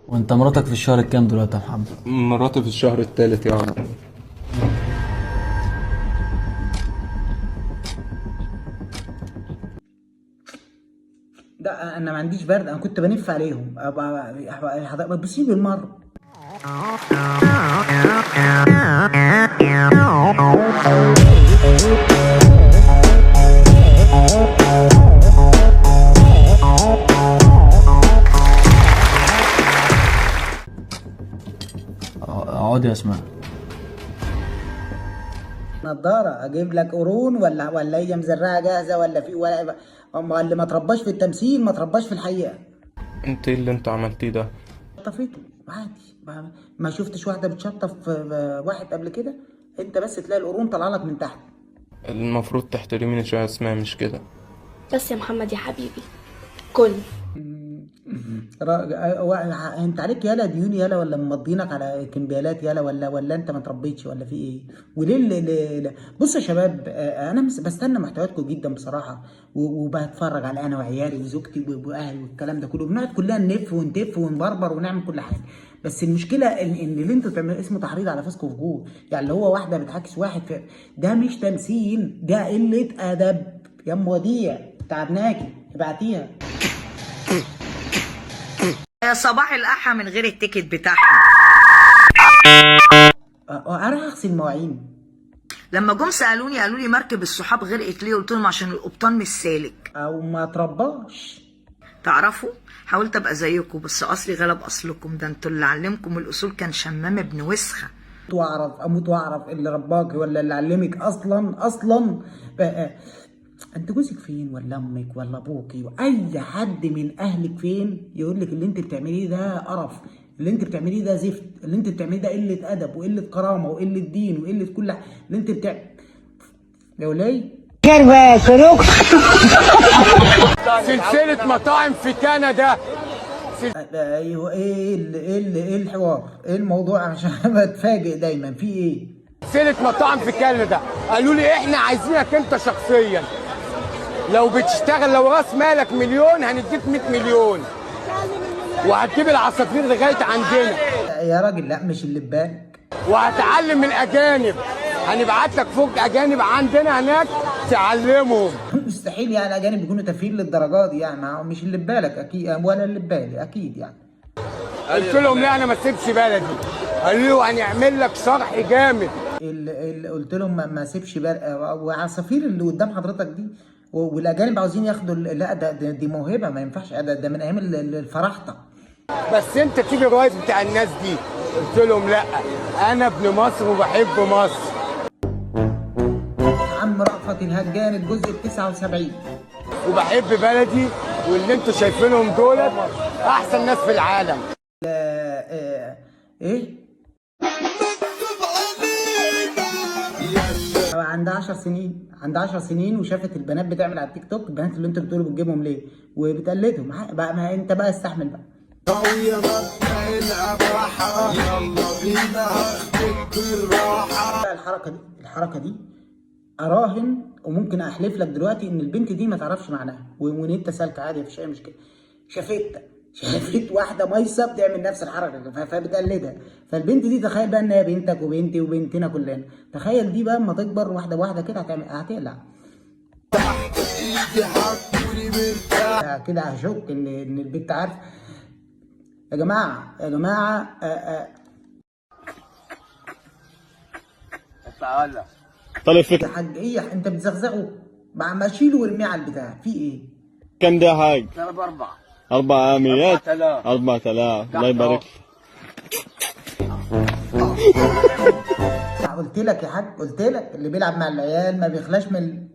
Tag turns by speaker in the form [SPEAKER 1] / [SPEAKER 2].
[SPEAKER 1] وانت مراتك في الشهر الكام دلوقتي يا محمد؟
[SPEAKER 2] مراتي في الشهر الثالث يعني.
[SPEAKER 3] ده انا ما عنديش برد، انا كنت بنف عليهم بصي بالمره.
[SPEAKER 1] اقعد يا اسماء.
[SPEAKER 3] نضاره اجيب لك قرون ولا هي مزرعه جاهزه ولا في ولا أما اللي ما ترباش في التمثيل ما ترباش في الحقيقه.
[SPEAKER 2] انت ايه اللي انت عملتيه ده؟
[SPEAKER 3] شطفته عادي، ما شفتش واحده بتشطف واحد قبل كده؟ انت بس تلاقي القرون طالعه لك من تحت.
[SPEAKER 2] المفروض تحترميني شويه اسمها، مش كده؟
[SPEAKER 4] بس يا محمد يا حبيبي كل
[SPEAKER 3] انت عليك يالا ديون يالا، ولا ممضينك على كمبيالات يالا، ولا انت ما تربيتش، ولا في ايه؟ وليه بصوا يا شباب، انا بستنى محتوياتكم جدا بصراحه، وبتفرج على انا وعيالي وزوجتي واهلي والكلام ده كله، بنقعد كلنا نلف ونتف ونبربر ونعمل كل حاجه. بس المشكله ان اللي انتوا بتعملوا اسمه تحريض على فسق وفجور، يعني اللي هو واحده بتعكس واحد ده مش تمثيل، ده قله ادب. يا ام وديع تعبناكي، ابعتيها.
[SPEAKER 5] يا صباح القحة من غير التيكت بتاعها.
[SPEAKER 3] اروح اغسل مواعين.
[SPEAKER 5] لما جم سألوني قالوا لي مركب الصحاب غرقت ليه، قلت لهم عشان القبطان مش سالك
[SPEAKER 3] او ما ترباش.
[SPEAKER 5] تعرفوا حاولت ابقى زيكم بس اصلي غلب اصلكم، ده انتوا اللي علمكم الاصول كان شمام ابن وسخه.
[SPEAKER 3] اموت واعرف اللي رباك ولا اللي علمك اصلا انت جوزك فين، ولا امك، ولا ابوكي، واي حد من اهلك فين يقول لك اللي انت بتعمليه ده قرف، اللي انت بتعمليه ده زفت، اللي انت بتعمليه ده قله ادب وقله كرامه وقله دين وقله كل اللي انت يا ولي
[SPEAKER 6] سلسلة مطاعم في كندا.
[SPEAKER 3] ايوه، ايه الحوار، ايه الموضوع؟ عشان بتفاجئ دايما في ايه.
[SPEAKER 6] سلسلة مطاعم في كندا قالوا لي احنا عايزينك انت شخصيا، لو بتشتغل لو راس مالك مليون هنديك 100 مليون، وهتجيب العصافير لغايه عندنا
[SPEAKER 3] يا راجل. لا مش اللي ببالك.
[SPEAKER 6] وهتعلم من الاجانب، هنبعت لك فوق اجانب عندنا هناك تعلمهم.
[SPEAKER 3] مستحيل يعني الاجانب يكونوا تافهين للدرجات دي، يعني مش اللي ببالك اكيد، ولا اللي ببالي اكيد يعني.
[SPEAKER 6] قلت لهم لا انا ما اسيبش بلدي، قالوا لي هنعمل لك شرح جامد.
[SPEAKER 3] اللي قلت لهم ما اسيبش وعصافير اللي قدام حضرتك دي، والاجانب عاوزين ياخدوا. لا دي موهبه، ما ينفعش، ده من ايام الفراحته.
[SPEAKER 6] بس انت تيجي الرئيس بتاع الناس دي. قلت لهم لا انا ابن مصر وبحب مصر.
[SPEAKER 3] عم رأفت الهجان الجزء 79.
[SPEAKER 6] وبحب بلدي، واللي انتوا شايفينهم دولت احسن ناس في العالم.
[SPEAKER 3] ايه عندها 10 سنين وشافت البنات بتعمل على التيك توك، البنات اللي انتوا بتقولوا بتجيبهم ليه وبتقلدهم بقى. ما انت بقى استحمل بقى. الحركه دي اراهن وممكن احلف لك دلوقتي ان البنت دي ما تعرفش معناها، وانت سالكه عادي مفيش اي مشكله. شافت واحده مايصه بتعمل نفس الحركه فبتقلدها. فالبنت دي تخيل بقى انها بنتك وبنتي وبنتنا كلنا، تخيل دي بقى اما تكبر واحده واحده كده هتقلع. كده هشك ان البنت عارفه. يا جماعه
[SPEAKER 7] طلع فيك
[SPEAKER 3] يا حاج، ايه انت بتزغزغه؟ ما اشيله وارميه على البتاع في ايه؟
[SPEAKER 7] كم ده حاج؟
[SPEAKER 6] 400
[SPEAKER 7] 4000 الله يبارك.
[SPEAKER 3] قلت لك يا حاج، قلت لك اللي بيلعب مع العيال ما بيخلاش من